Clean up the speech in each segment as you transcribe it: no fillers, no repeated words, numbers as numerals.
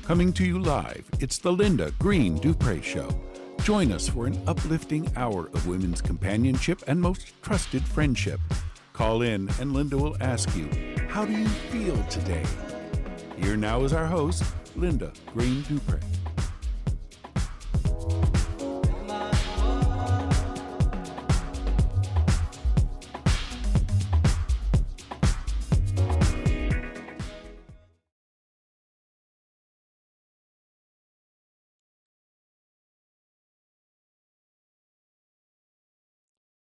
Coming to you live, it's the Linda Greene-Dupre Show. Join us for an uplifting hour of women's companionship and most trusted friendship. Call in and Linda will ask you, how do you feel today? Here now is our host, Linda Greene-Dupre.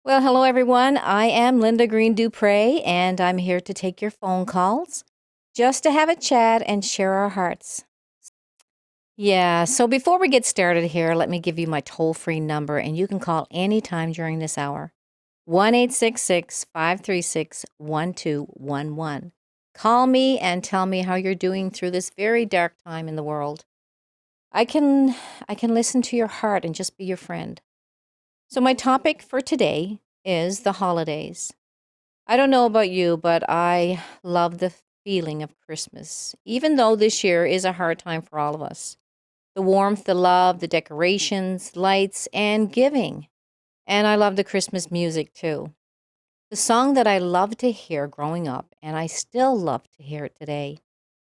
Well, hello everyone. I am Linda Greene-Dupre, and I'm here to take your phone calls just to have a chat and share our hearts. Yeah, so before we get started here, let me give you my toll-free number, and you can call anytime during this hour. 1-866-536-1211. Call me and tell me how you're doing through this very dark time in the world. I can listen to your heart and just be your friend. So my topic for today is the holidays. I don't know about you, but I love the feeling of Christmas, even though this year is a hard time for all of us. The warmth, the love, the decorations, lights, and giving. And I love the Christmas music too. The song that I loved to hear growing up, and I still love to hear it today,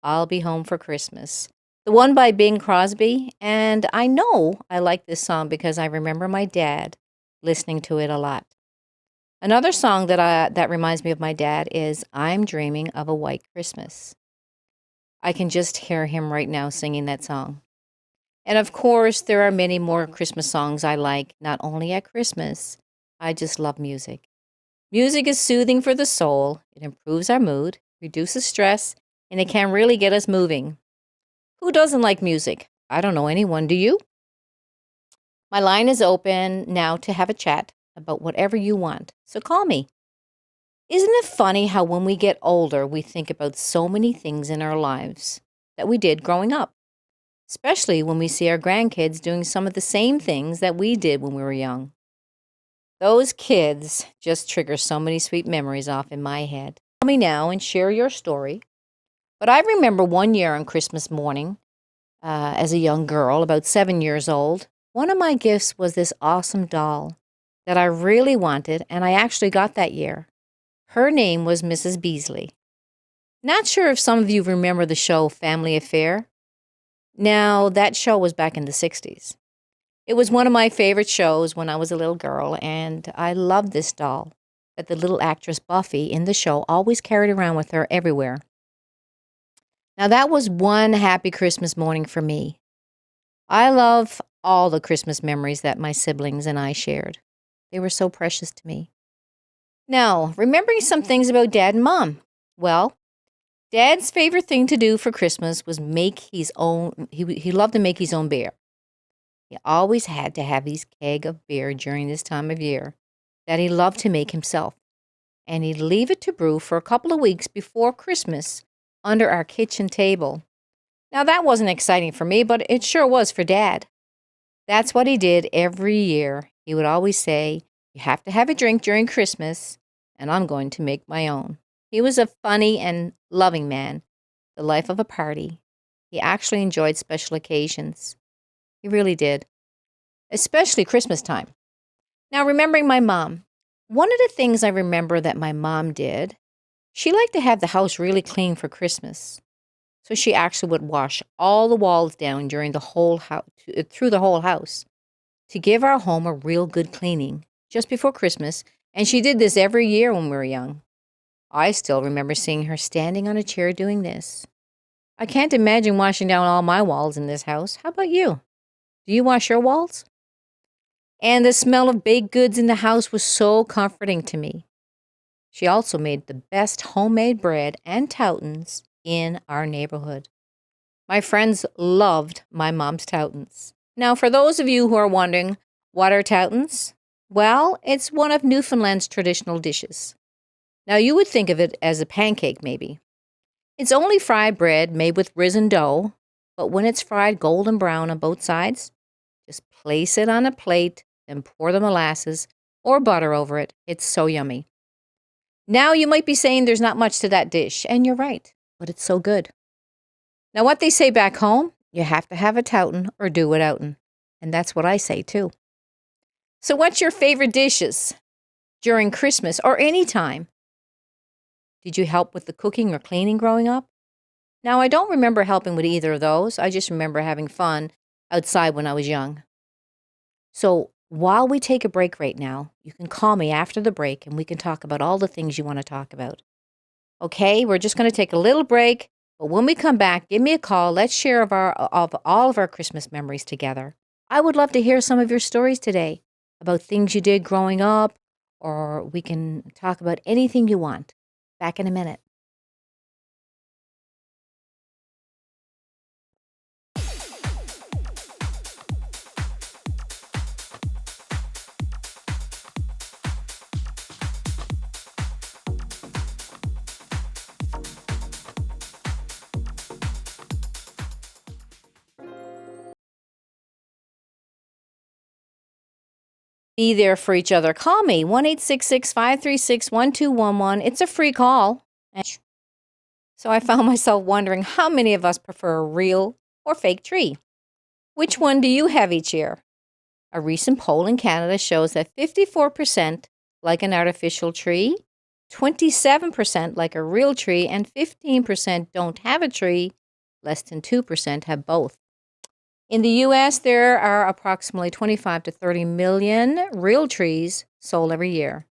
I'll Be Home for Christmas. The one by Bing Crosby, and I know I like this song because I remember my dad listening to it a lot. Another song that reminds me of my dad is I'm Dreaming of a White Christmas. I can just hear him right now singing that song. And of course, there are many more Christmas songs I like, not only at Christmas. I just love music. Music is soothing for the soul. It improves our mood, reduces stress, and it can really get us moving. Who doesn't like music? I don't know anyone. Do you? My line is open now to have a chat about whatever you want, so call me. Isn't it funny how when we get older, we think about so many things in our lives that we did growing up, especially when we see our grandkids doing some of the same things that we did when we were young. Those kids just trigger so many sweet memories off in my head. Call me now and share your story. But I remember one year on Christmas morning, as a young girl, about 7 years old, one of my gifts was this awesome doll that I really wanted, and I actually got that year. Her name was Mrs. Beasley. Not sure if some of you remember the show Family Affair. Now, that show was back in the 60s. It was one of my favorite shows when I was a little girl, and I loved this doll that the little actress Buffy in the show always carried around with her everywhere. Now, that was one happy Christmas morning for me. I love all the Christmas memories that my siblings and I shared. They were so precious to me. Now, remembering some things about Dad and Mom. Well, Dad's favorite thing to do for Christmas was make his own, he loved to make his own beer. He always had to have his keg of beer during this time of year that he loved to make himself. And he'd leave it to brew for a couple of weeks before Christmas under our kitchen table. Now, that wasn't exciting for me, but it sure was for Dad. That's what he did every year. He would always say, you have to have a drink during Christmas, and I'm going to make my own. He was a funny and loving man, the life of a party. He actually enjoyed special occasions. He really did, especially Christmas time. Now, remembering my mom, one of the things I remember that my mom did, she liked to have the house really clean for Christmas. So she actually would wash all the walls down during the whole house, through the whole house, to give our home a real good cleaning just before Christmas. And she did this every year when we were young. I still remember seeing her standing on a chair doing this. I can't imagine washing down all my walls in this house. How about you? Do you wash your walls? And the smell of baked goods in the house was so comforting to me. She also made the best homemade bread and toutons in our neighborhood. My friends loved my mom's toutons. Now, for those of you who are wondering, what are toutons? Well, it's one of Newfoundland's traditional dishes. Now, you would think of it as a pancake, maybe. It's only fried bread made with risen dough, but when it's fried golden brown on both sides, just place it on a plate and pour the molasses or butter over it. It's so yummy. Now, you might be saying there's not much to that dish, and you're right, but it's so good. Now, what they say back home You have to have a toutin' or do withouten. And that's what I say too. So what's your favorite dishes during Christmas or any time? Did you help with the cooking or cleaning growing up? Now, I don't remember helping with either of those. I just remember having fun outside when I was young. So while we take a break right now, you can call me after the break and we can talk about all the things you want to talk about. Okay, we're just going to take a little break, but when we come back, give me a call. Let's share of all of our Christmas memories together. I would love to hear some of your stories today about things you did growing up, or we can talk about anything you want. Back in a minute. Be there for each other. Call me, 1-866-536-1211. It's a free call. So I found myself wondering how many of us prefer a real or fake tree. Which one do you have each year? A recent poll in Canada shows that 54% like an artificial tree, 27% like a real tree, and 15% don't have a tree. Less than 2% have both. In the U.S., there are approximately 25 to 30 million real trees sold every year.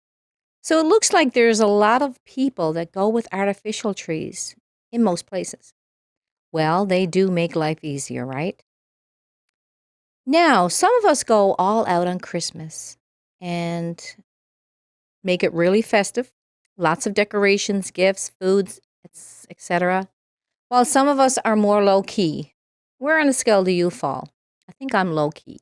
So it looks like there's a lot of people that go with artificial trees in most places. Well, they do make life easier, right? Now, some of us go all out on Christmas and make it really festive. Lots of decorations, gifts, foods, etc. While some of us are more low-key. Where on the scale do you fall? I think I'm low-key.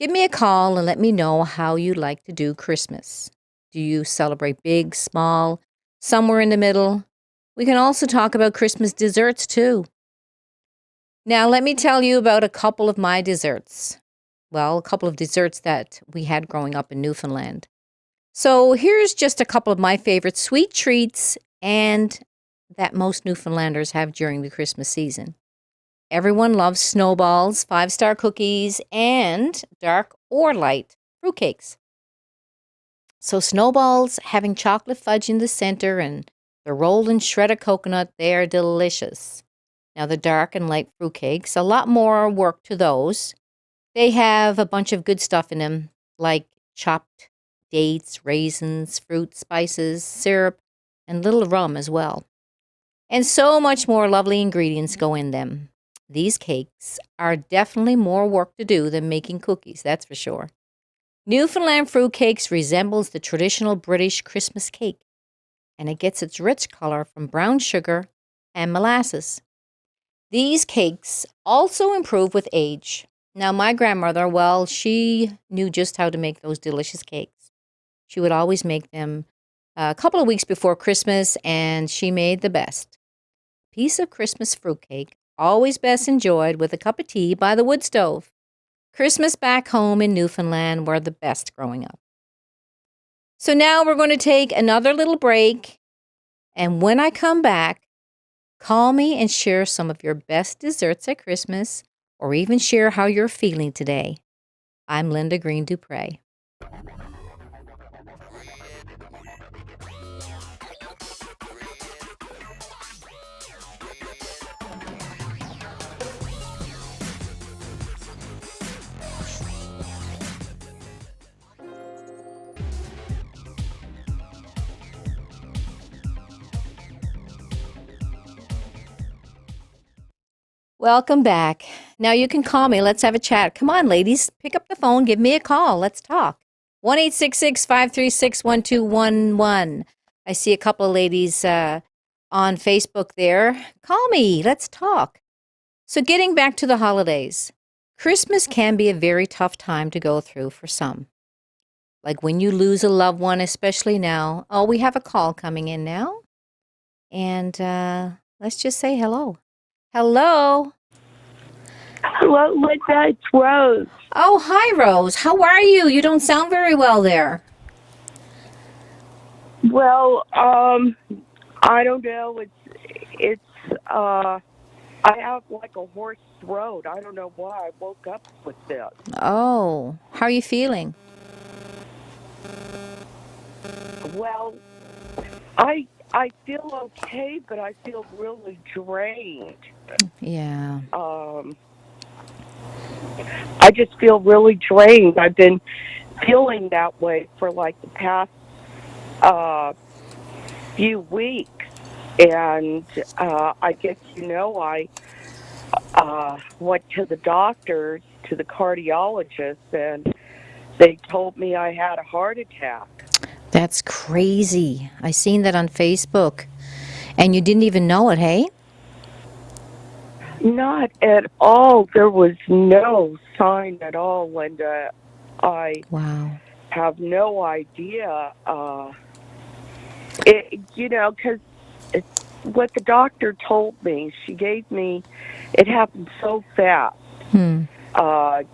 Give me a call and let me know how you like to do Christmas. Do you celebrate big, small, somewhere in the middle? We can also talk about Christmas desserts too. Now, let me tell you about a couple of my desserts. Well, a couple of desserts that we had growing up in Newfoundland. So here's just a couple of my favorite sweet treats and that most Newfoundlanders have during the Christmas season. Everyone loves snowballs, 5-star cookies, and dark or light fruitcakes. So snowballs having chocolate fudge in the center and the rolled and shredded coconut, they're delicious. Now the dark and light fruitcakes, a lot more work to those. They have a bunch of good stuff in them, like chopped dates, raisins, fruit, spices, syrup, and little rum as well. And so much more lovely ingredients go in them. These cakes are definitely more work to do than making cookies, that's for sure. Newfoundland fruit cakes resembles the traditional British Christmas cake, and it gets its rich color from brown sugar and molasses. These cakes also improve with age. Now, my grandmother, well, she knew just how to make those delicious cakes. She would always make them a couple of weeks before Christmas, and she made the best. Piece of Christmas fruitcake, always best enjoyed with a cup of tea by the wood stove. Christmas back home in Newfoundland were the best growing up. So now we're going to take another little break, and when I come back, call me and share some of your best desserts at Christmas, or even share how you're feeling today. I'm Linda Greene-Dupre. Welcome back. Now you can call me. Let's have a chat. Come on, ladies. Pick up the phone. Give me a call. Let's talk. 1-866-536-1211. I see a couple of ladies on Facebook there. Call me. Let's talk. So getting back to the holidays, Christmas can be a very tough time to go through for some. Like when you lose a loved one, especially now. Oh, we have a call coming in now. And let's just say hello. Hello. Hello, Linda. It's Rose. Oh, hi, Rose. How are you? You don't sound very well there. Well, I don't know. I have like a hoarse throat. I don't know why I woke up with this. Oh, how are you feeling? Well, I feel okay, but I feel really drained. Yeah. Um, I just feel really drained. I've been feeling that way for like the past uh, few weeks, and I guess I went to the doctors, to the cardiologist, and they told me I had a heart attack. That's crazy. I seen that on Facebook. And you didn't even know it, hey? Not at all. There was no sign at all, Linda. I Wow. have no idea. Because what the doctor told me, she gave me, it happened so fast. Hmm.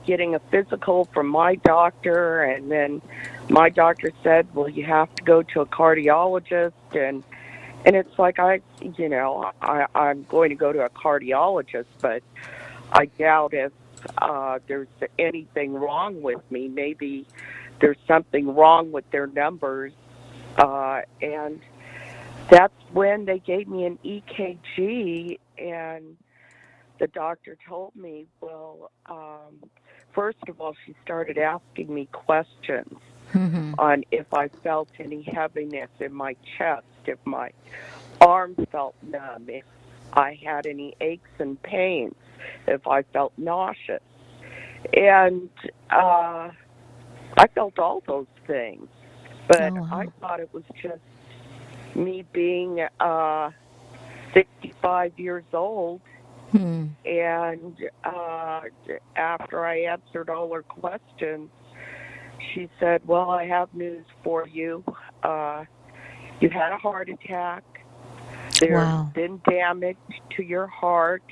Getting a physical from my doctor, and then my doctor said, "Well, you have to go to a cardiologist," and it's like I'm going to go to a cardiologist, but I doubt if there's anything wrong with me. Maybe there's something wrong with their numbers, and that's when they gave me an EKG, and the doctor told me, well, first of all, she started asking me questions Mm-hmm. on if I felt any heaviness in my chest, if my arms felt numb, if I had any aches and pains, if I felt nauseous. And I felt all those things, Oh, but I wow. thought it was just me being 65 years old. Hmm. And after I answered all her questions, she said, "Well, I have news for you. Uh, you had a heart attack. There's Wow. been damage to your heart.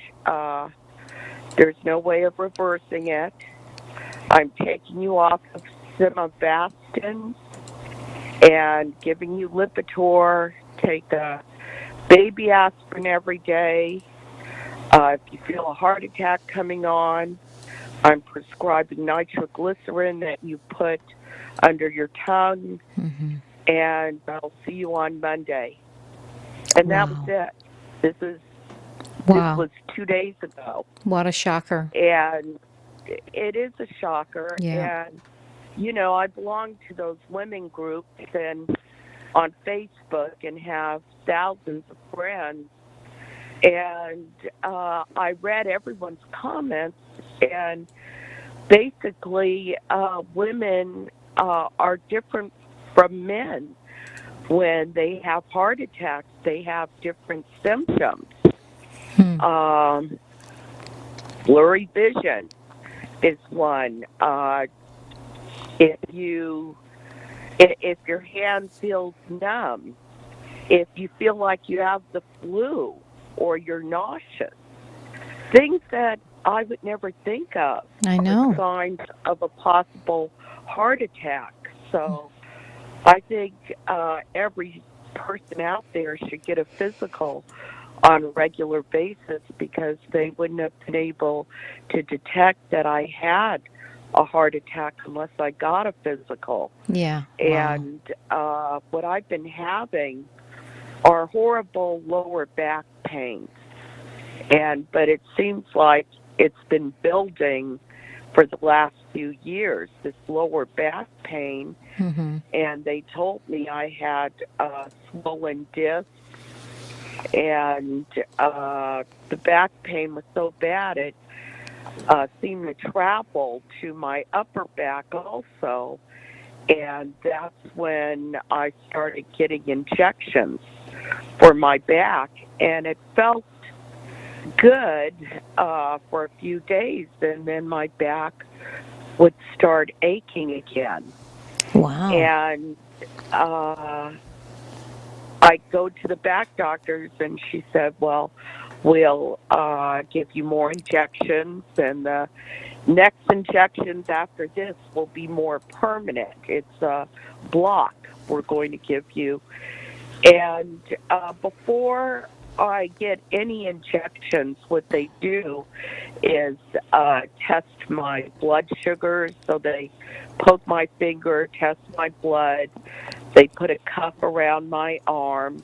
There's no way of reversing it. I'm taking you off of simvastatin and giving you Lipitor. Take a baby aspirin every day. If you feel a heart attack coming on, I'm prescribing nitroglycerin that you put under your tongue, Mm-hmm. and I'll see you on Monday." And that was Wow. it. This is this Wow. was 2 days ago, What a shocker. and it is a shocker. Yeah. And I belong to those women groups and on Facebook and have thousands of friends. And I read everyone's comments, and basically, women are different from men. When they have heart attacks, they have different symptoms. Hmm. Um, Blurry vision is one. If you if your hand feels numb, if you feel like you have the flu or you're nauseous, things that I would never think of I are know. signs of a possible heart attack. So I think every person out there should get a physical on a regular basis, because they wouldn't have been able to detect that I had a heart attack unless I got a physical. Yeah. Wow. And what I've been having are horrible lower back pains, but it seems like it's been building for the last few years, this lower back pain. Mm-hmm. And they told me I had swollen discs, and the back pain was so bad it seemed to travel to my upper back also. And that's when I started getting injections for my back, and it felt good for a few days, and then my back would start aching again. Wow. And I go to the back doctors, and she said, "Well, we'll give you more injections, and the next injections after this will be more permanent. It's a block we're going to give you." And before I get any injections, what they do is test my blood sugars. So they poke my finger, test my blood. They put a cuff around my arm,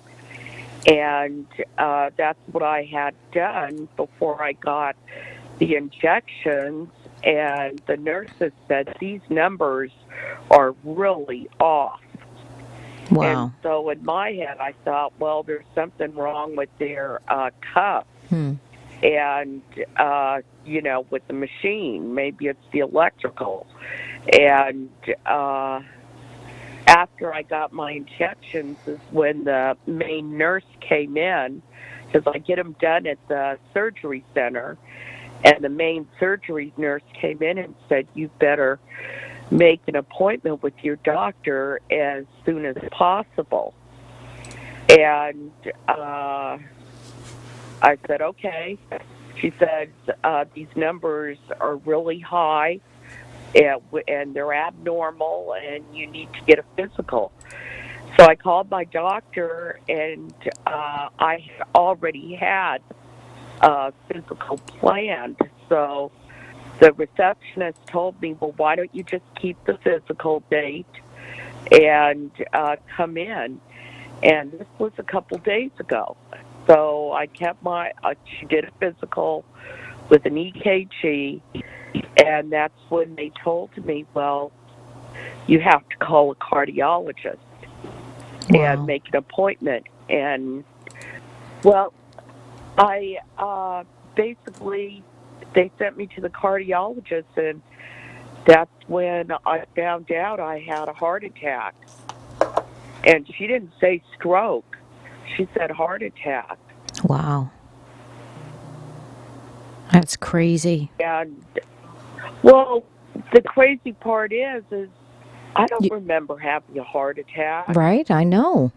and that's what I had done before I got the injections. And the nurses said these numbers are really off. And Wow. so in my head, I thought, well, there's something wrong with their cuff. Hmm. And, with the machine. Maybe it's the electrical. And after I got my injections is when the main nurse came in, because I get them done at the surgery center. And the main surgery nurse came in and said, you better make an appointment with your doctor as soon as possible. And I said, okay. She said, these numbers are really high and they're abnormal and you need to get a physical. So I called my doctor, and I already had a physical planned. So the receptionist told me, well, why don't you just keep the physical date and come in? And this was a couple days ago. So I kept she did a physical with an EKG, and that's when they told me, well, you have to call a cardiologist and Wow. make an appointment. And, well, I basically, they sent me to the cardiologist, and that's when I found out I had a heart attack. And she didn't say stroke, she said heart attack. Wow. That's crazy. And, well, the crazy part is I don't You, remember having a heart attack. right? I know.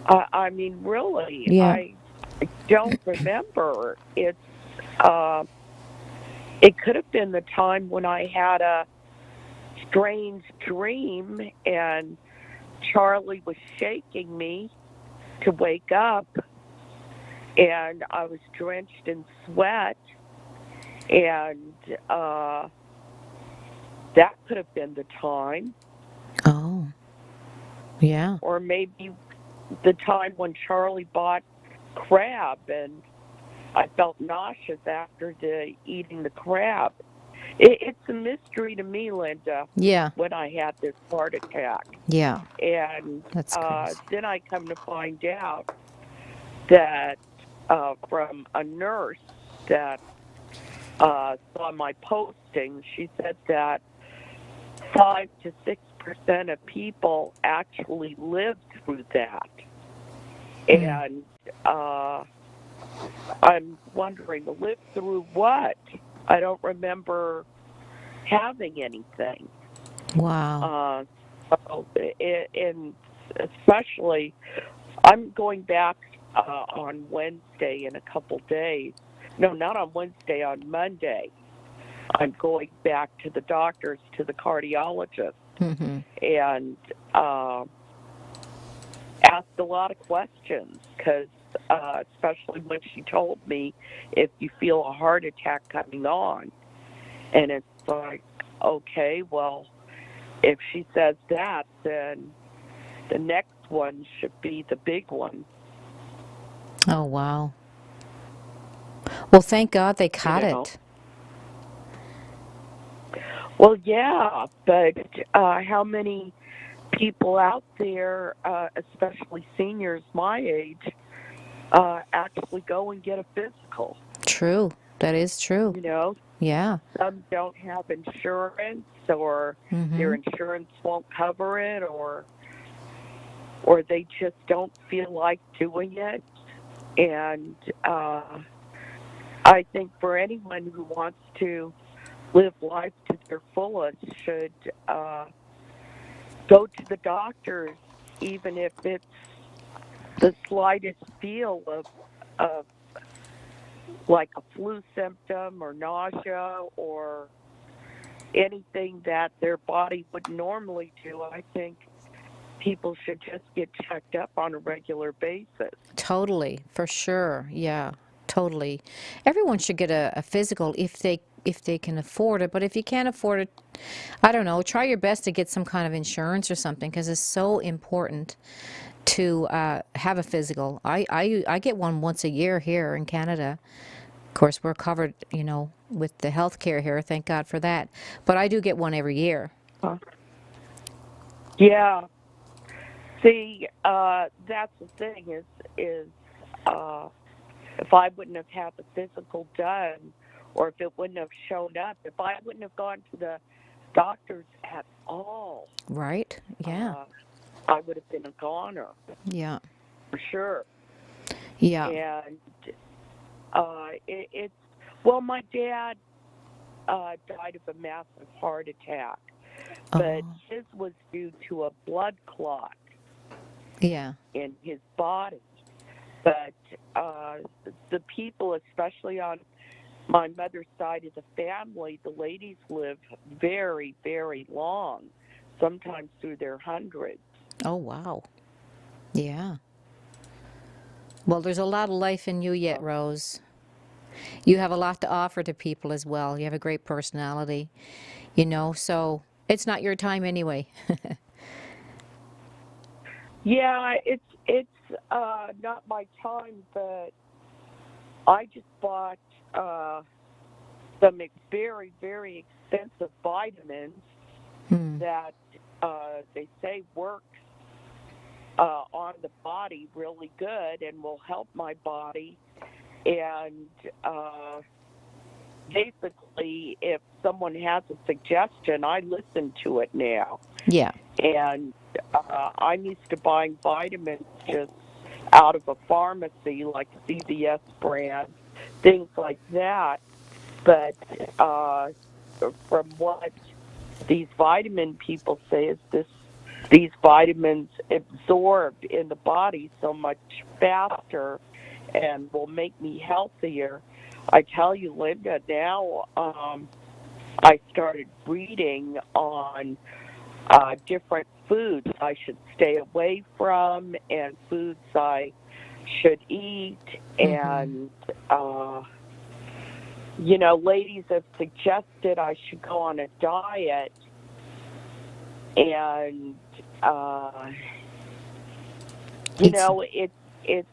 I mean, really, Yeah. I don't remember. Uh, it could have been the time when I had a strange dream and Charlie was shaking me to wake up, and I was drenched in sweat, and that could have been the time. Oh. Yeah. Or maybe the time when Charlie bought crab and I felt nauseous after eating the crab. It's a mystery to me, Linda, Yeah. when I had this heart attack. Yeah. And That's crazy. then I come to find out that from a nurse that saw my posting, she said that 5 to 6% of people actually live through that. Hmm. And I'm wondering, live through what? I don't remember having anything. Wow. Uh, and especially, I'm going back on Wednesday in a couple days. No, not on Wednesday, on Monday. I'm going back to the doctors, to the cardiologist, Mm-hmm. and asked a lot of questions because, especially when she told me if you feel a heart attack coming on. And it's like, okay, well, if she says that, then the next one should be the big one, Oh, wow. Well, thank God they you caught know. it. Well, yeah, but how many people out there, especially seniors my age, actually go and get a physical? True. That is true. You know, Yeah. some don't have insurance, or Mm-hmm. their insurance won't cover it, or they just don't feel like doing it. And I think for anyone who wants to live life to their fullest should go to the doctors, even if it's the slightest feel of like a flu symptom or nausea or anything that their body would normally do. I think people should just get checked up on a regular basis. Totally, for sure. Yeah, totally. Everyone should get a physical if they can afford it. But if you can't afford it, I don't know. Try your best to get some kind of insurance or something because it's so important to have a physical. I get one once a year here in Canada. Of course, we're covered, with the health care here. Thank God for that. But I do get one every year. Huh? Yeah. See, that's the thing is uh, if I wouldn't have had the physical done, or if it wouldn't have shown up, if I wouldn't have gone to the doctors at all, Right? Yeah. uh, I would have been a goner Yeah. for sure. Yeah. And it's well, my dad died of a massive heart attack, but Oh. his was due to a blood clot Yeah. in his body. But the people, especially on my mother's side of the family, the ladies live very, very long, sometimes through their hundreds. Oh, wow. Yeah. Well, there's a lot of life in you yet, So, Rose. You have a lot to offer to people as well. You have a great personality, so it's not your time anyway. yeah, it's not my time, but I just bought some very, very expensive vitamins Hmm. that they say work on the body really good and will help my body. And basically, if someone has a suggestion, I listen to it now. Yeah. And I'm used to buying vitamins just out of a pharmacy, like CVS brand, things like that. But from what these vitamin people say is these vitamins absorb in the body so much faster and will make me healthier. I tell you, Linda, now I started reading on different foods I should stay away from and foods I should eat. Mm-hmm. And, ladies have suggested I should go on a diet. And, uh, It's it's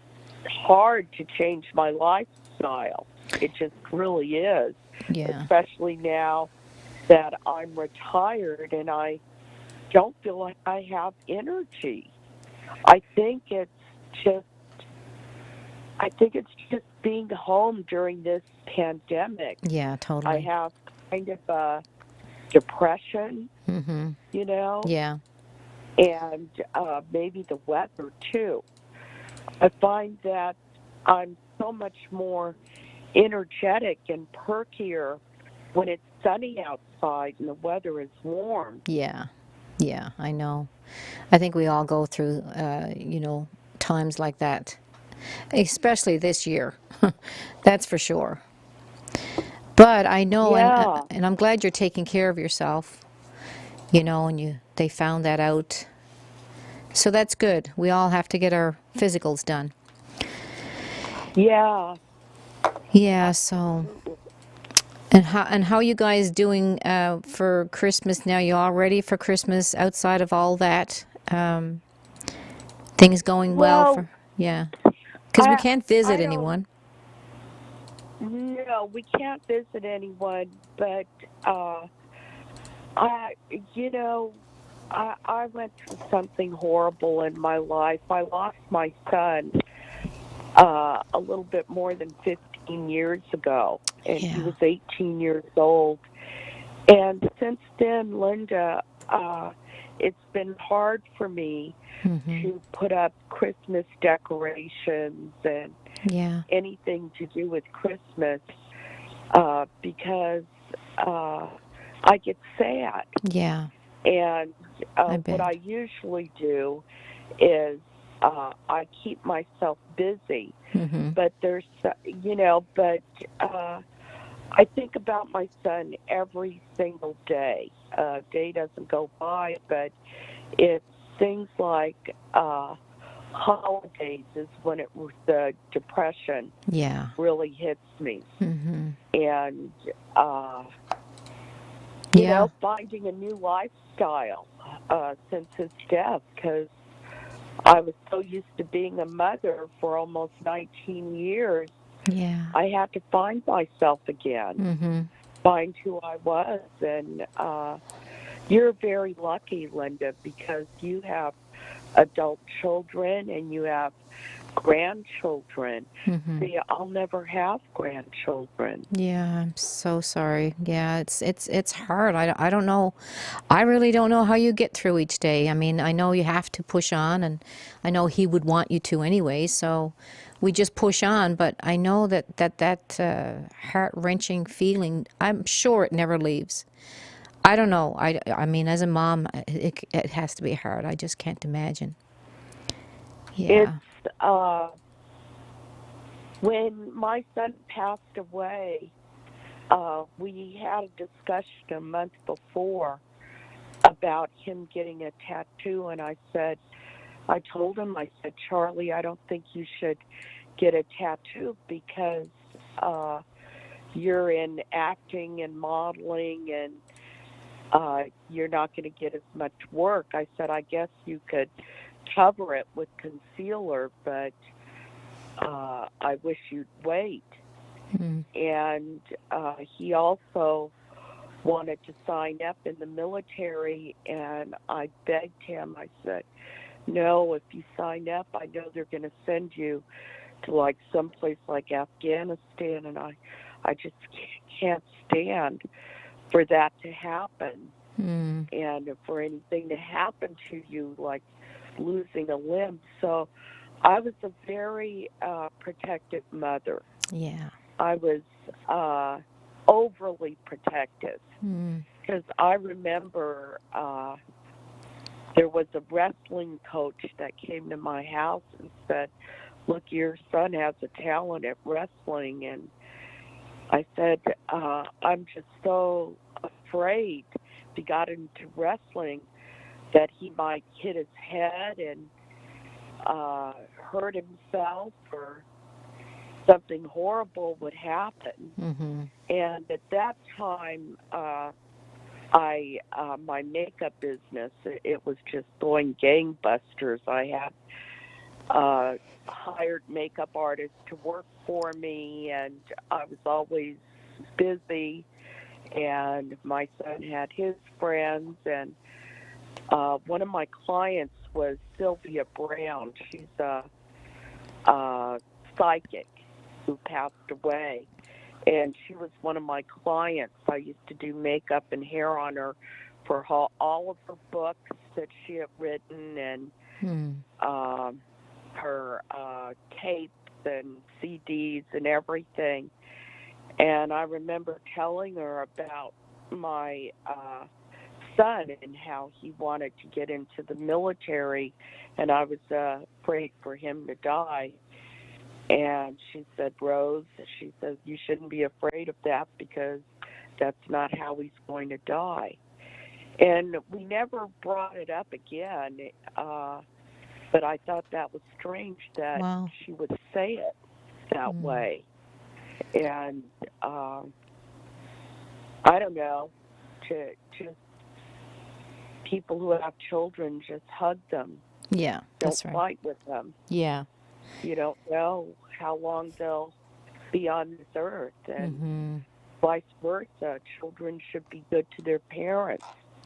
hard to change my lifestyle. It just really is, yeah. especially now that I'm retired and I don't feel like I have energy. I think it's just I think it's just being home during this pandemic. Yeah, I totally. have kind of a depression, Mm-hmm. you know, Yeah. and maybe the weather too. I find that I'm so much more energetic and perkier when it's sunny outside and the weather is warm. Yeah. Yeah, I know. I think we all go through times like that, especially this year. That's for sure. But I know, Yeah, and I'm glad you're taking care of yourself, and they found that out. So that's good. We all have to get our physicals done. yeah, Yeah, so absolutely. and how you guys doing for Christmas now? You all ready for Christmas outside of all that? Things going well Well, for yeah, because we I can't visit I don't anyone. know. We can't visit anyone, but uh, I, you know, I went through something horrible in my life. I lost my son a little bit more than 15 years ago, and he Yeah. was 18 years old. And since then, Linda, it's been hard for me Mhm. to put up Christmas decorations and Yeah. anything to do with Christmas because uh, I get sad. Yeah. And I what I bet. usually do is I keep myself busy. Mhm. But but I think about my son every single day. Day doesn't go by, but it's things like holidays is when the depression Yeah. really hits me. Mhm. And, Yeah. finding a new lifestyle since his death, because I was so used to being a mother for almost 19 years. Yeah. I had to find myself again, Mhm. find who I was. And you're very lucky, Linda, because you have adult children and you have grandchildren. Mhm. See, I'll never have grandchildren. Yeah, I'm so sorry. Yeah, it's hard. I don't know. I really don't know how you get through each day. I mean, I know you have to push on, and I know he would want you to anyway, so we just push on, but I know that heart-wrenching feeling, I'm sure it never leaves. I don't know. I mean, as a mom, it has to be hard. I just can't imagine. It's Yeah. uh, when my son passed away, we had a discussion a month before about him getting a tattoo, and I told him, I said, Charlie, I don't think you should get a tattoo because uh, you're in acting and modeling, and you're not going to get as much work. I said, I guess you could cover it with concealer, but I wish you'd wait. Mm. And he also wanted to sign up in the military, and I begged him. I said, no, if you sign up, I know they're going to send you to like someplace like Afghanistan, and I just can't stand for that to happen, Mm. and for anything to happen to you, like losing a limb. So I was a very protective mother. Yeah. I was overly protective Mm. because I remember there was a wrestling coach that came to my house and said, look, your son has a talent at wrestling. And I said, I'm just so afraid if he got into wrestling that he might hit his head and hurt himself, or something horrible would happen. Mhm. And at that time, my makeup business, it was just going gangbusters. I had hired makeup artists to work for me, and I was always busy. And my son had his friends, and one of my clients was Sylvia Brown. She's a psychic who passed away, and she was one of my clients. I used to do makeup and hair on her for all of her books that she had written, and Mm. her tapes and CDs and everything. And I remember telling her about my son and how he wanted to get into the military, and I was afraid for him to die. And she said, Rose, she says, you shouldn't be afraid of that because that's not how he's going to die. And we never brought it up again, but I thought that was strange that Wow. she would say it that Mm. way. And I don't know, to just people who have children, just hug them. Yeah, Don't that's right. fight with them. Yeah. You don't know how long they'll be on this earth, and Mhm. vice versa. Children should be good to their parents.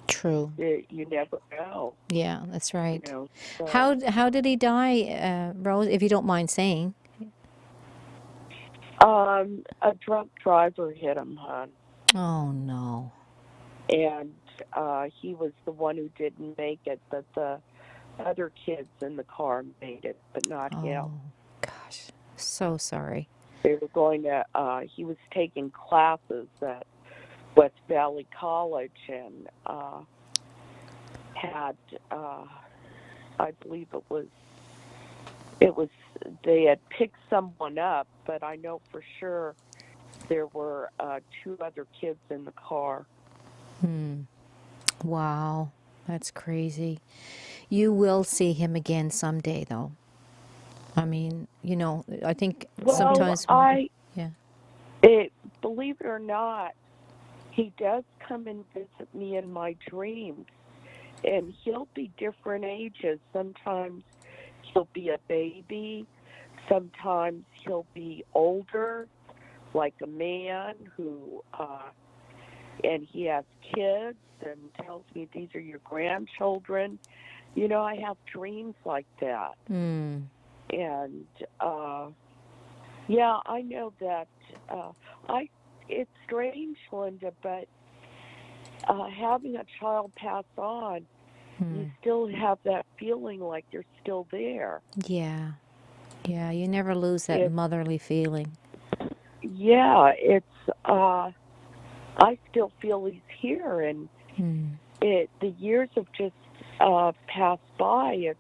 True. You never know, Yeah, that's right. So, How did he die, Rose, if you don't mind saying? a drunk driver hit him, hon, Oh no. and he was the one who didn't make it, but the other kids in the car made it, but not him. Oh gosh. So sorry. They were going to. He was taking classes at West Valley College, and had I believe it was they had picked someone up, but I know for sure there were two other kids in the car. Hmm. Wow. That's crazy. You will see him again someday, though. I mean, I think Well, sometimes, yeah. believe it or not, he does come and visit me in my dreams, and he'll be different ages. Sometimes he'll be a baby. Sometimes he'll be older, like a man and he has kids and tells me these are your grandchildren. I have dreams like that. Mm. And, yeah, I know that, it's strange, Linda, but having a child pass on, you still have that feeling like you're still there. Yeah. Yeah, you never lose that motherly feeling. Yeah, I still feel he's here, and the years have just passed by. It's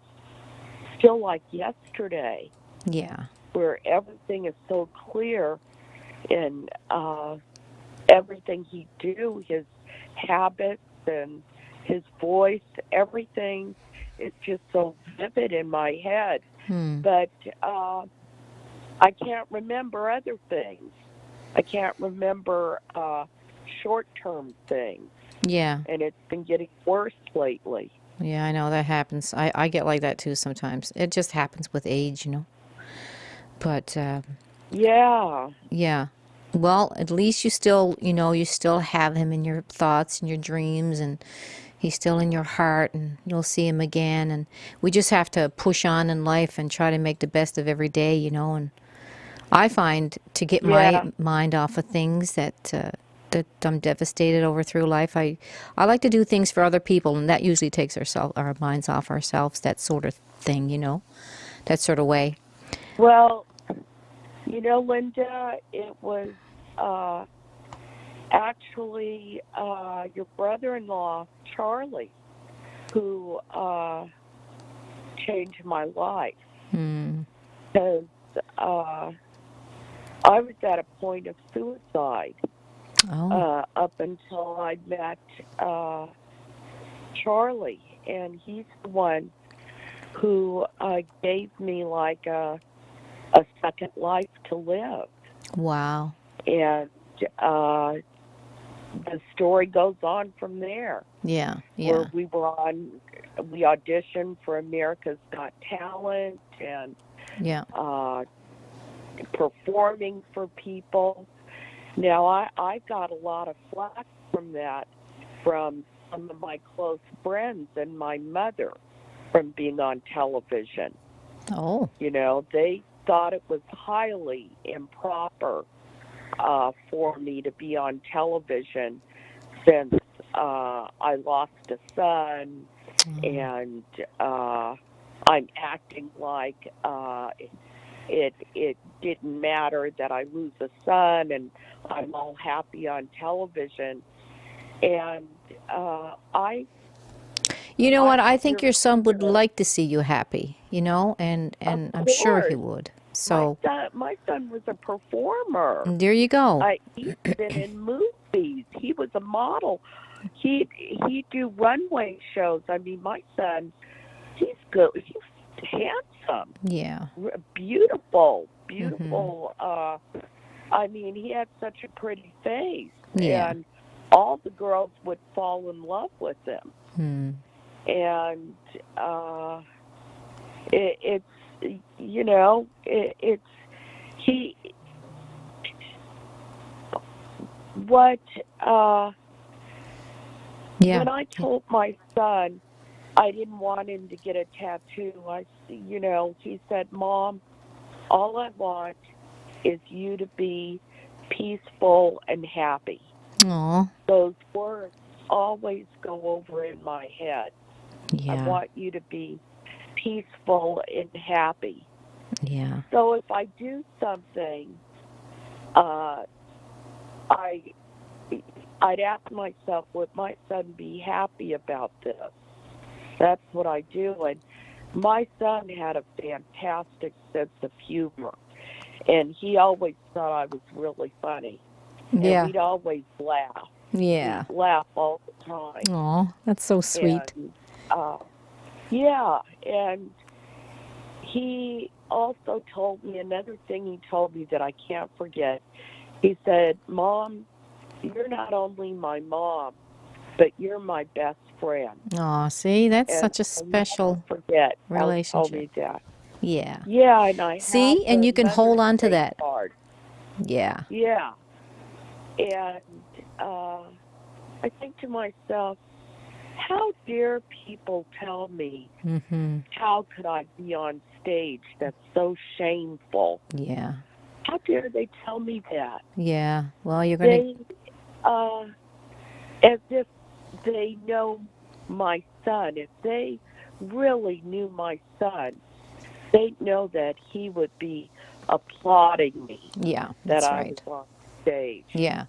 still like yesterday. Yeah. Where everything is so clear, and everything he do, his habits and his voice, everything is just so vivid in my head. But I can't remember other things. I can't remember short-term things. Yeah. And it's been getting worse lately. Yeah, I know that happens. I get like that too sometimes. It just happens with age, But yeah. Yeah. Well, at least you still, you still have him in your thoughts and your dreams, and he's still in your heart, and you'll see him again. And we just have to push on in life and try to make the best of every day, And I find to get my mind off of things that I'm devastated over through life, I like to do things for other people, and that usually takes our minds off ourselves, that sort of thing, that sort of way. Well, Linda, it was actually your brother-in-law, Charlie, who changed my life. Because I was at a point of suicide up until I met Charlie. And he's the one who gave me like a second life to live. Wow. And the story goes on from there. Yeah. Where we auditioned for America's Got Talent and performing for people. Now, I got a lot of flack from that from some of my close friends and my mother from being on television. Oh. They thought it was highly improper for me to be on television since I lost a son, and I'm acting like it didn't matter that I lose a son, and I'm all happy on television. And I think your son would like to see you happy, and I'm sure he would. So my son was a performer. There you go. He's been in movies. He was a model. He'd do runway shows. I mean, my son, he's good. He's handsome. Yeah. Beautiful. I mean, he had such a pretty face. Yeah. And all the girls would fall in love with him. And it's when I told my son I didn't want him to get a tattoo, he said, "Mom, all I want is you to be peaceful and happy." Aww. Those words always go over in my head. Yeah. I want you to be peaceful and happy. Yeah. So if I do something, I'd ask myself, would my son be happy about this? That's what I do. And my son had a fantastic sense of humor, and he always thought I was really funny. Yeah. And we'd always laugh. Yeah. We'd laugh all the time. Aw, that's so sweet. And, Yeah, and he also told me another thing he told me that I can't forget. He said, "Mom, you're not only my mom, but you're my best friend." Oh, see, that's And such a I'll never special forget how he told relationship. me that. Yeah. Yeah, and I have See, and the you can Mother's hold on to Day that. card. Yeah. Yeah, and uh, I think to myself, how dare people tell me Mm-hmm. how could I be on stage? That's so shameful. Yeah. How dare they tell me that? Yeah. Well, you're going to, They, uh, as if they know my son. If they really knew my son, they know that he would be applauding me yeah, that that's I was right. on stage. Yeah.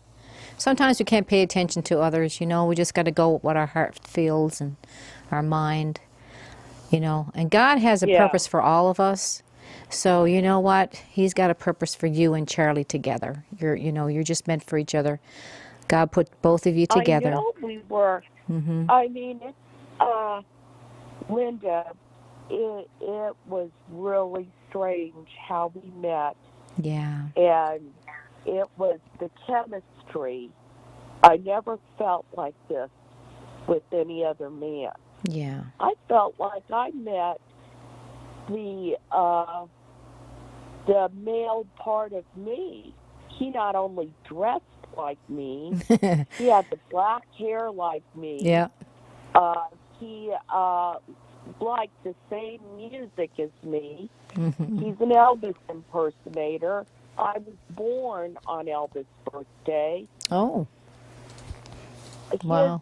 Sometimes we can't pay attention to others, we just got to go with what our heart feels and our mind, and God has a Yeah, purpose for all of us. So you know what? He's got a purpose for you and Charlie together. You're just meant for each other. God put both of you I together. know we were. Mm-hmm. I mean, it's, Linda, it was really strange how we met, Yeah. and it was the chemistry. I never felt like this with any other man. Yeah. I felt like I met the male part of me. He not only dressed like me, he had the black hair like me. Yeah. He liked the same music as me. Mm-hmm. He's an Elvis impersonator. I was born on Elvis' birthday. Oh, His wow.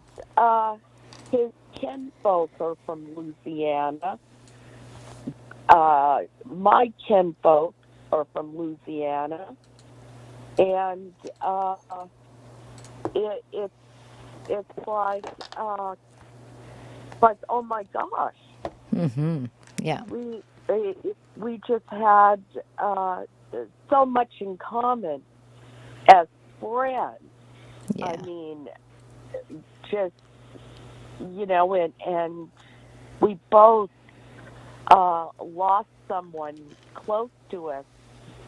his kinfolk are from Louisiana. My kinfolk are from Louisiana, and it's like oh my gosh, Mm-hmm. Yeah. we just had so much in common as friends. I Yeah. mean, just and we both lost someone close to us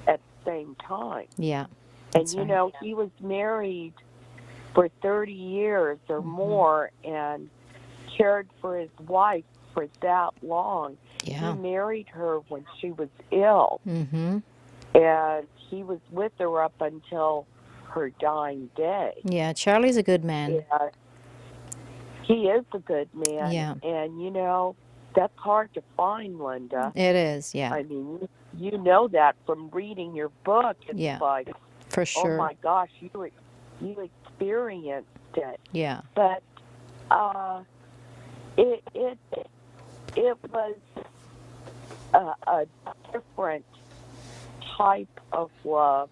at the same time. Yeah. And That's right. he was married for 30 years or more and cared for his wife for that long. He Yeah. married her when she was ill, Mm-hmm. and he was with her up until her dying day. Yeah. Charlie's a good man. And he is a good man, Yeah. and that's hard to find, Linda. It is. Yeah. I mean, you know that from reading your book. It's Yeah. like, For oh sure. my gosh, you experienced it. Yeah. But it was a different type of love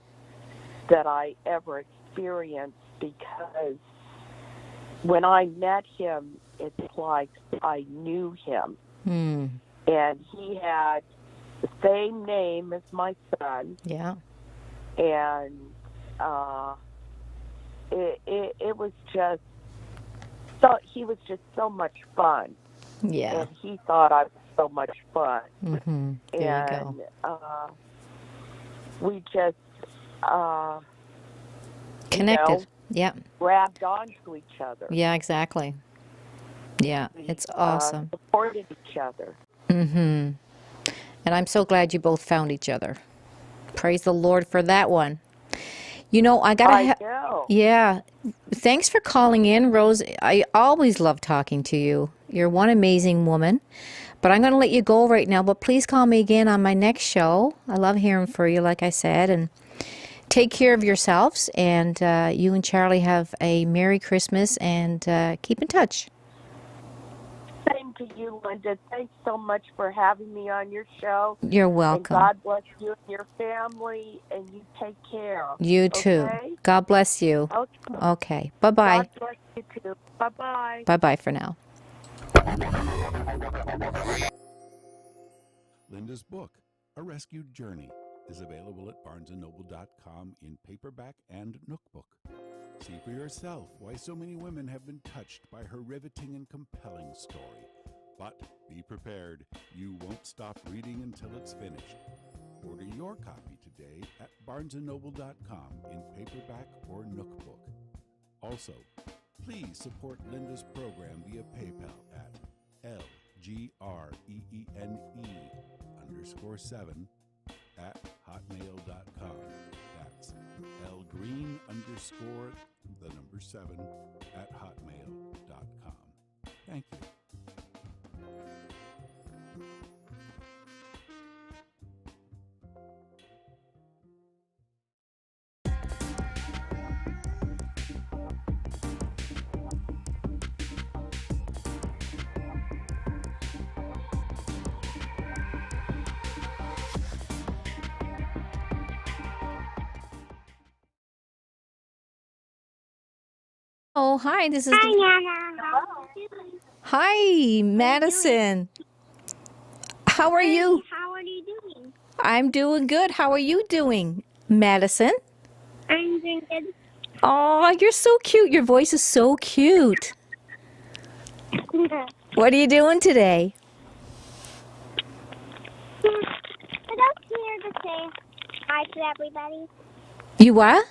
that I ever experienced, because when I met him, it's like I knew him. Hmm. And he had the same name as my son. Yeah. And it was just he was just so much fun. Yeah. And he thought I was so much fun. Mm-hmm. There you go. And we just Connected. Yeah. grabbed onto each other. Yeah, exactly. Yeah, it's awesome. Supported each other. Mm-hmm. And I'm so glad you both found each other. Praise the Lord for that one. I gotta know. yeah. Thanks for calling in, Rose. I always love talking to you. You're one amazing woman. But I'm going to let you go right now. But please call me again on my next show. I love hearing from you, like I said. And take care of yourselves. And you and Charlie have a Merry Christmas. And keep in touch. Same to you, Linda. Thanks so much for having me on your show. You're welcome. And God bless you and your family, and you take care. You too. Okay? God bless you. Okay. Bye-bye. God bless you too. Bye-bye. Bye-bye for now. Linda's book, A Rescued Journey, is available at barnesandnoble.com in paperback and Nookbook. See for yourself why so many women have been touched by her riveting and compelling story. But be prepared, you won't stop reading until it's finished. Order your copy today at barnesandnoble.com in paperback or Nookbook. Also, please support Linda's program via PayPal at LGREENE_7 at hotmail.com. That's LGreen_7 at hotmail.com. Thank you. Oh, hi. This is Hi, Nana. How are you doing? Hi, Madison. How are you? How are you doing? I'm doing good. How are you doing, Madison? I'm doing good. Oh, you're so cute. Your voice is so cute. What are you doing today? I don't here to say hi to everybody. You what?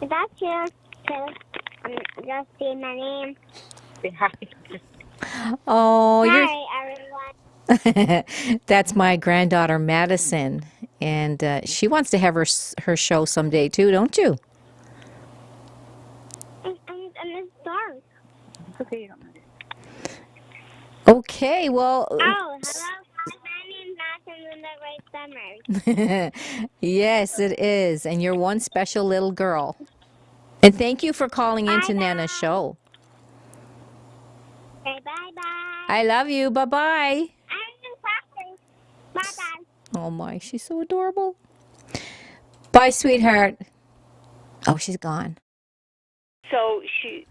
Is that here to just say my name? Oh, Hi, everyone. that's my granddaughter Madison, and she wants to have her show someday too, don't you? And it's dark. Okay, you don't mind. Okay, well. Oh, hello. My name's Madison Linda Grace Summers. Yes, it is, and you're one special little girl. And thank you for calling into Bye-bye. Nana's show. Okay, bye-bye. I love you. Bye-bye. I'm talking. Bye-bye. Oh my, she's so adorable. Bye, sweetheart. Oh, she's gone. So she,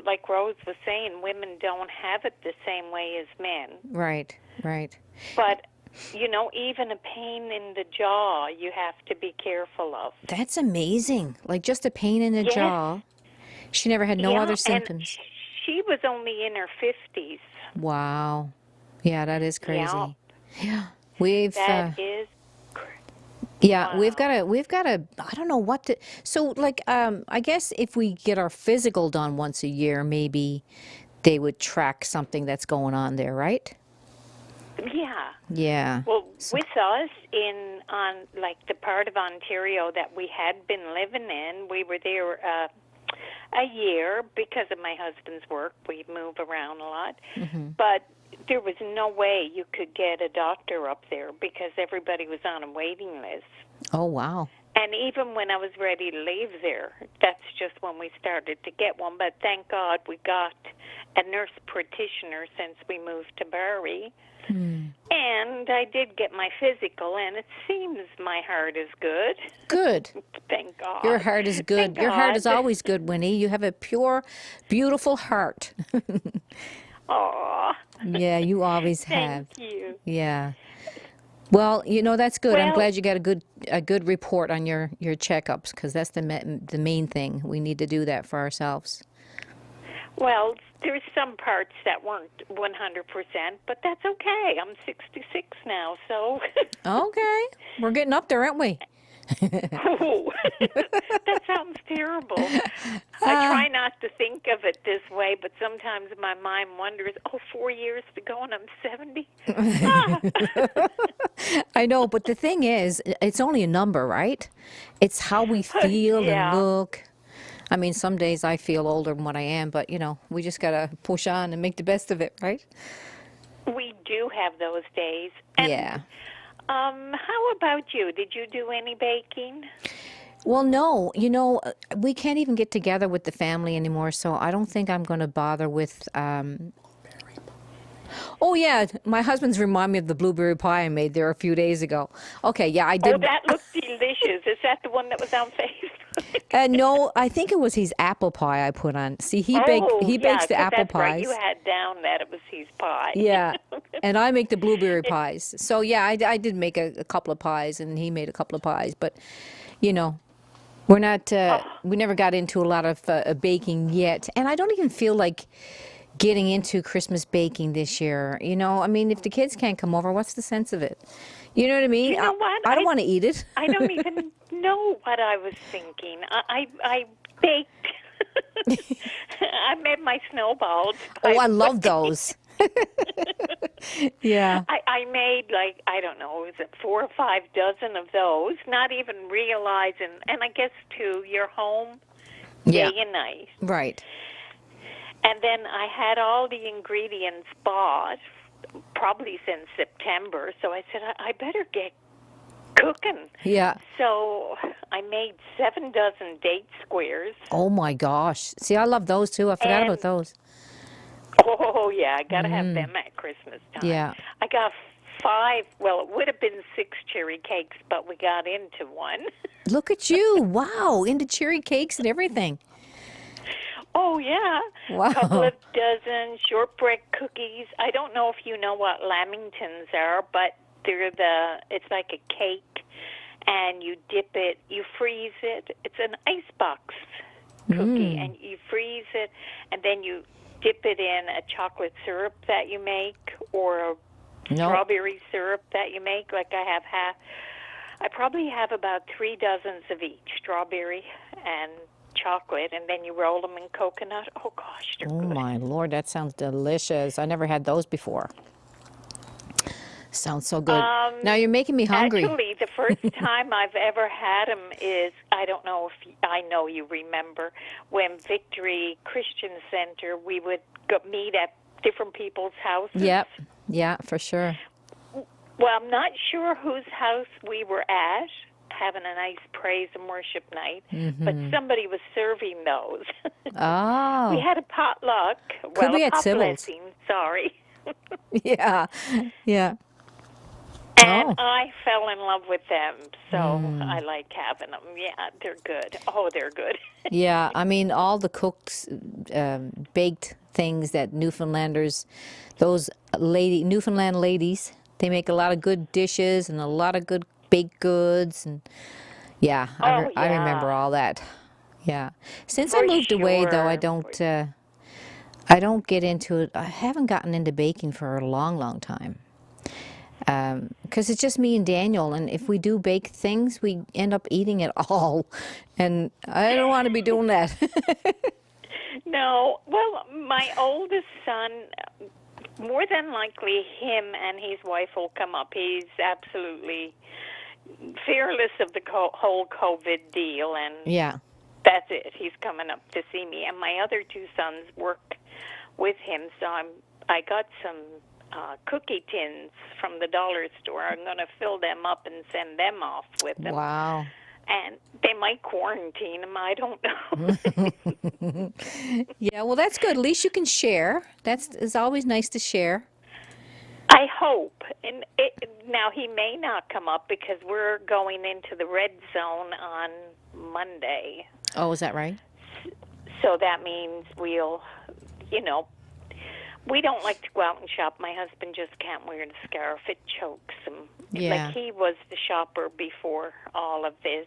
like Rose was saying, women don't have it the same way as men. Right, right. But, even a pain in the jaw, you have to be careful of. That's amazing. Like just a pain in the Yes. jaw. She never had no Yeah, other and symptoms. she was only in her 50s. Wow. Yeah, that is crazy. Yeah. That is Yeah, wow. we've got to I don't know what to so like I guess if we get our physical done once a year, maybe they would track something that's going on there, right? Yeah. Yeah. Well, with us on the part of Ontario that we had been living in, we were there a year because of my husband's work. We move around a lot. Mm-hmm. But there was no way you could get a doctor up there because everybody was on a waiting list. Oh, wow. And even when I was ready to leave there, that's just when we started to get one. But thank God we got a nurse practitioner since we moved to Barrie. And I did get my physical, and it seems my heart is good. Good. Thank God. Your heart is good. Thank Your heart is God. always good, Winnie. You have a pure, beautiful heart. Aw. Yeah, you always have. Thank you. Yeah. Well, that's good. I'm Well- glad you got a good report on your checkups because that's the main thing. We need to do that for ourselves. Well, there's some parts that weren't 100%, but that's okay. I'm 66 now, so. Okay. We're getting up there, aren't we? Ooh, that sounds terrible. I try not to think of it this way, but sometimes my mind wonders, 4 years to go and I'm 70? I know, but the thing is, it's only a number, right? It's how we feel Yeah. and look. I mean, some days I feel older than what I am, but, we just got to push on and make the best of it, right? We do have those days. And, Yeah. how about you? Did you do any baking? Well, no, we can't even get together with the family anymore, so I don't think I'm going to bother with. Oh, yeah, my husband's remind me of the blueberry pie I made there a few days ago. Okay, yeah, I did. Oh, that looked delicious. Is that the one that was on Facebook? No, I think it was his apple pie I put on. See, he bakes the apple that's right. pies. You had down that it was his pie. Yeah, and I make the blueberry pies. So yeah, I did make a couple of pies, and he made a couple of pies. But we're not. We never got into a lot of baking yet, and I don't even feel like getting into Christmas baking this year. You know, I mean, if the kids can't come over, what's the sense of it? You know what I mean? You know what? I don't want to eat it. I don't even know what I was thinking. I baked. I made my snowballs. Oh, I love those. Yeah. I made like, I don't know, was it 4 or 5 dozen of those, not even realizing, and I guess too, you're home Yeah. day and night. Right. And then I had all the ingredients bought, probably since September, so I said, I better get cooking. Yeah. So I made 7 dozen date squares. Oh my gosh. See, I love those too. I forgot about those. Oh, yeah, I got to have them at Christmas time. Yeah. I got 5, well, it would have been 6 cherry cakes, but we got into one. Look at you. Wow. Into cherry cakes and everything. Oh, yeah. Wow. A couple of dozen shortbread cookies. I don't know if you know what lamingtons are, but it's like a cake, and you dip it, you freeze it. It's an icebox cookie, and you freeze it, and then you dip it in a chocolate syrup that you make, or a strawberry syrup that you make. Like I probably have about 3 dozens of each, strawberry and chocolate, and then you roll them in coconut. Oh gosh, they're good. Oh my Lord, that sounds delicious. I never had those before. Sounds so good. Now you're making me hungry. Actually, the first time I've ever had them is, I don't know if I know you remember, when Victory Christian Center, we would meet at different people's houses. Yep. Yeah, for sure. Well, I'm not sure whose house we were at, having a nice praise and worship night, but somebody was serving those. Oh. We had a potluck. Could be a at pot Sybil's. blessing, sorry. Yeah. Yeah. And I fell in love with them, so I like having them. Yeah, they're good. Oh, they're good. Yeah, I mean, all the cooks baked things that Newfoundlanders, those Newfoundland ladies, they make a lot of good dishes and a lot of good baked goods, and yeah, I remember all that. Yeah, since I moved away, though, I don't get into it. I haven't gotten into baking for a long, long time. Because it's just me and Daniel, and if we do bake things, we end up eating it all, and I don't want to be doing that. No, well, my oldest son, more than likely him and his wife will come up. He's absolutely fearless of the whole COVID deal, and Yeah. that's it. He's coming up to see me, and my other 2 sons work with him, so I got some cookie tins from the dollar store. I'm going to fill them up and send them off with them. Wow. And they might quarantine them. I don't know. Yeah, well, that's good. At least you can share. It's always nice to share. I hope. And now he may not come up because we're going into the red zone on Monday. Oh, is that right? So that means we'll, we don't like to go out and shop. My husband just can't wear the scarf. It chokes him. Yeah. Like he was the shopper before all of this.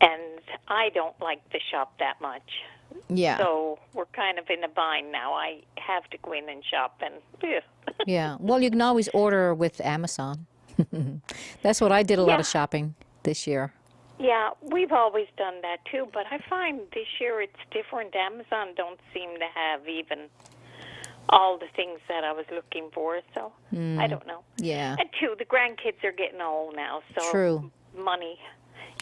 And I don't like to shop that much. Yeah. So we're kind of in a bind now. I have to go in and shop. And Yeah. Well, you can always order with Amazon. That's what I did a lot of shopping this year. Yeah, we've always done that too. But I find this year it's different. Amazon don't seem to have even all the things that I was looking for, so I don't know. Yeah. And two, the grandkids are getting old now, so True. Money,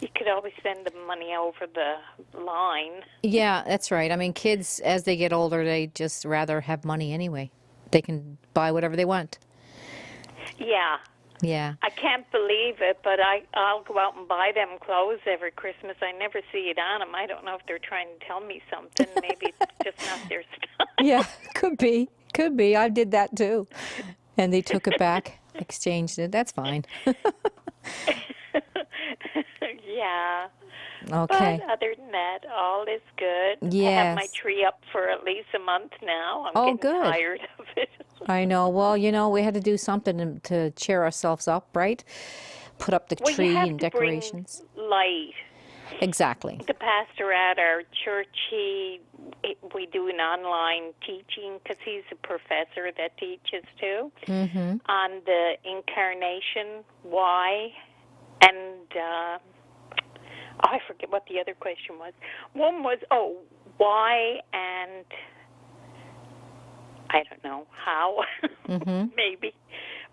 you could always send them money over the line. Yeah, that's right. I mean, kids, as they get older, they just rather have money anyway. They can buy whatever they want. Yeah. Yeah. I can't believe it, but I'll go out and buy them clothes every Christmas. I never see it on them. I don't know if they're trying to tell me something. Maybe it's just not their style. Yeah, could be. Could be. I did that too. And they took it back, exchanged it. That's fine. Yeah. Okay. But other than that, all is good. Yes. I have my tree up for at least a month now. I'm getting good. tired of it. I know. Well, we had to do something to cheer ourselves up, right? Put up the Well, tree you have and to bring decorations. light. Exactly. The pastor at our church, we do an online teaching because he's a professor that teaches too on the incarnation, why, and I forget what the other question was. One was, why, and I don't know how, maybe.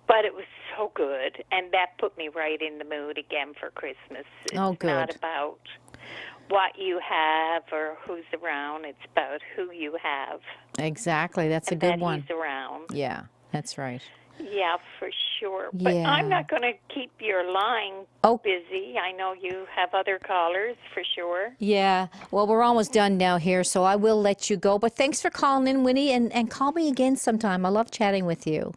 But it was so good, and that put me right in the mood again for Christmas. It's not about what you have or who's around. It's about who you have. Exactly. That's a good one. He's around. Yeah, that's right. Yeah, for sure. But I'm not going to keep your line busy. I know you have other callers for sure. Yeah. Well, we're almost done now here, so I will let you go. But thanks for calling in, Winnie, and call me again sometime. I love chatting with you.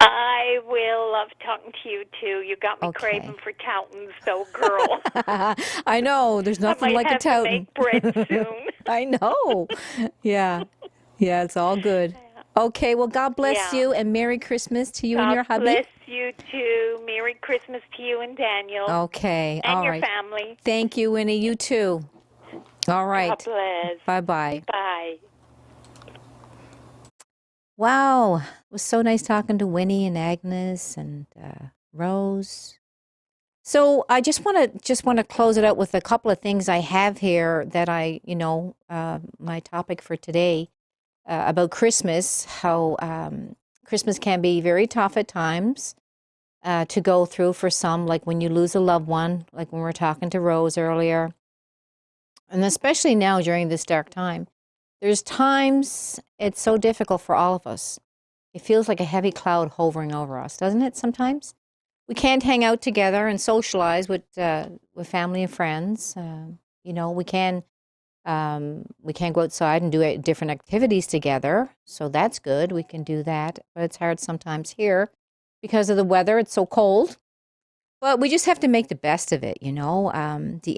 I will love talking to you, too. You got me craving for Towtons, though, girl. I know. There's nothing like a Towton. I might have to make bread soon. I know. Yeah. Yeah, it's all good. Okay, well, God bless you, and Merry Christmas to you and your hubby. God bless you, too. Merry Christmas to you and Daniel. Okay, and all your right. family. Thank you, Winnie. You, too. All right. God bless. Bye-bye. Bye. Wow. It was so nice talking to Winnie and Agnes and Rose. So I just want to close it out with a couple of things I have here that my topic for today about Christmas, how Christmas can be very tough at times to go through for some, like when you lose a loved one, like when we were talking to Rose earlier, and especially now during this dark time. There's times it's so difficult for all of us. It feels like a heavy cloud hovering over us, doesn't it, sometimes? We can't hang out together and socialize with family and friends. We can go outside and do different activities together, so that's good. We can do that, but it's hard sometimes here because of the weather. It's so cold, but we just have to make the best of it. The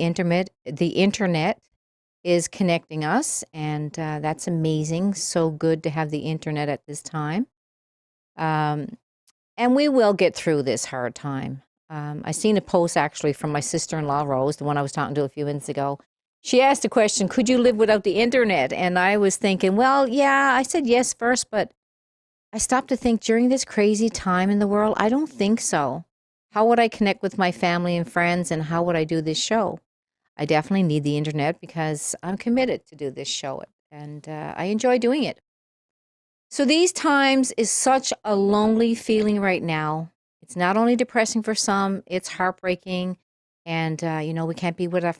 internet is connecting us, and that's amazing. So good to have the internet at this time. And we will get through this hard time. I seen a post actually from my sister-in-law, Rose, the one I was talking to a few minutes ago. She asked the question, could you live without the internet? And I was thinking, well, yeah, I said yes first, but I stopped to think during this crazy time in the world, I don't think so. How would I connect with my family and friends, and how would I do this show? I definitely need the internet because I'm committed to do this show, and I enjoy doing it. So these times is such a lonely feeling right now. It's not only depressing for some, it's heartbreaking. And, we can't be with our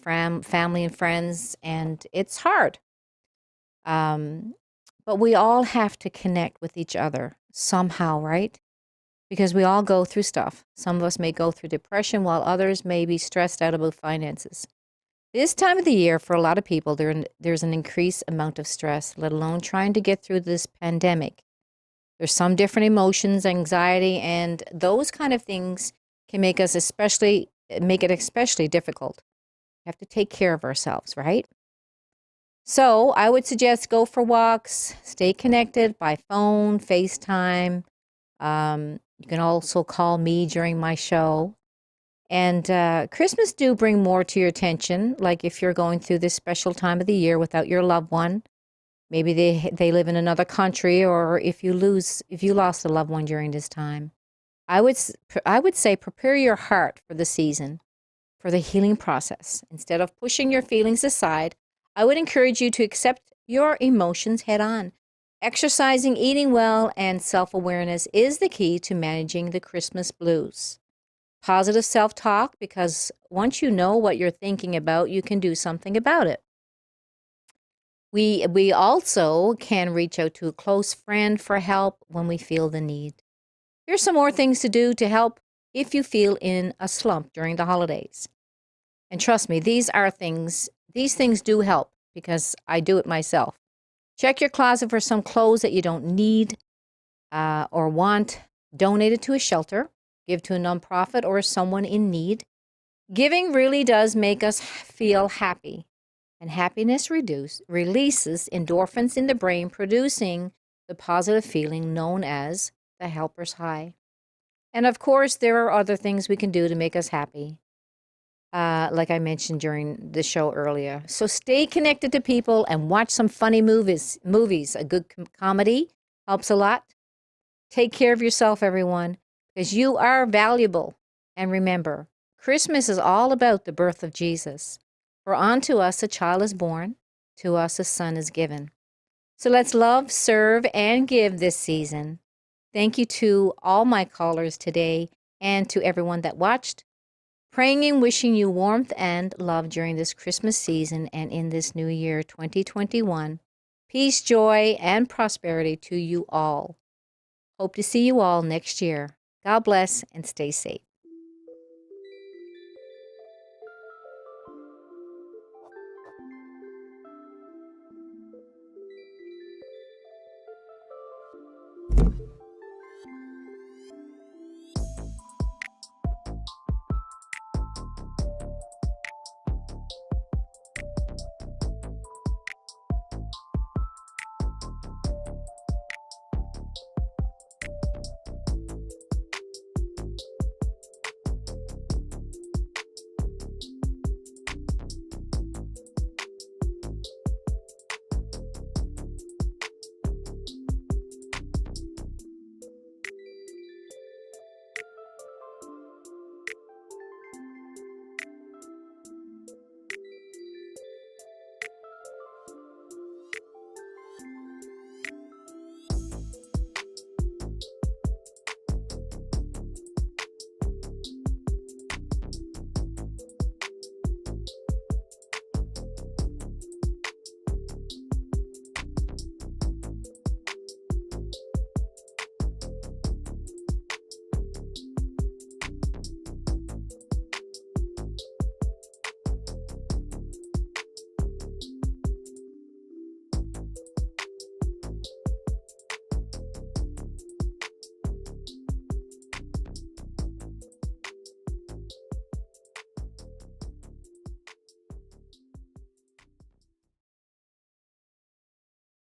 family and friends, and it's hard. But we all have to connect with each other somehow, right? Because we all go through stuff. Some of us may go through depression, while others may be stressed out about finances. This time of the year, for a lot of people, there's an increased amount of stress, let alone trying to get through this pandemic. There's some different emotions, anxiety, and those kind of things can make it especially difficult. We have to take care of ourselves, right? So I would suggest go for walks, stay connected by phone, FaceTime. You can also call me during my show. And Christmas do bring more to your attention, like if you're going through this special time of the year without your loved one. Maybe they live in another country, or if you lost a loved one during this time. I would say prepare your heart for the season, for the healing process. Instead of pushing your feelings aside, I would encourage you to accept your emotions head on. Exercising, eating well, and self-awareness is the key to managing the Christmas blues. Positive self-talk, because once you know what you're thinking about, you can do something about it. We also can reach out to a close friend for help when we feel the need. Here's some more things to do to help if you feel in a slump during the holidays. And trust me, these things do help because I do it myself. Check your closet for some clothes that you don't need or want. Donate it to a shelter. Give to a nonprofit or someone in need. Giving really does make us feel happy. And happiness releases endorphins in the brain, producing the positive feeling known as the helper's high. And of course, there are other things we can do to make us happy. like I mentioned during the show earlier. So stay connected to people and watch some funny movies. A good comedy helps a lot. Take care of yourself, everyone, because you are valuable. And remember, Christmas is all about the birth of Jesus. For unto us a child is born, to us a son is given. So let's love, serve, and give this season. Thank you to all my callers today and to everyone that watched. Praying and wishing you warmth and love during this Christmas season and in this new year, 2021. Peace, joy, and prosperity to you all. Hope to see you all next year. God bless and stay safe.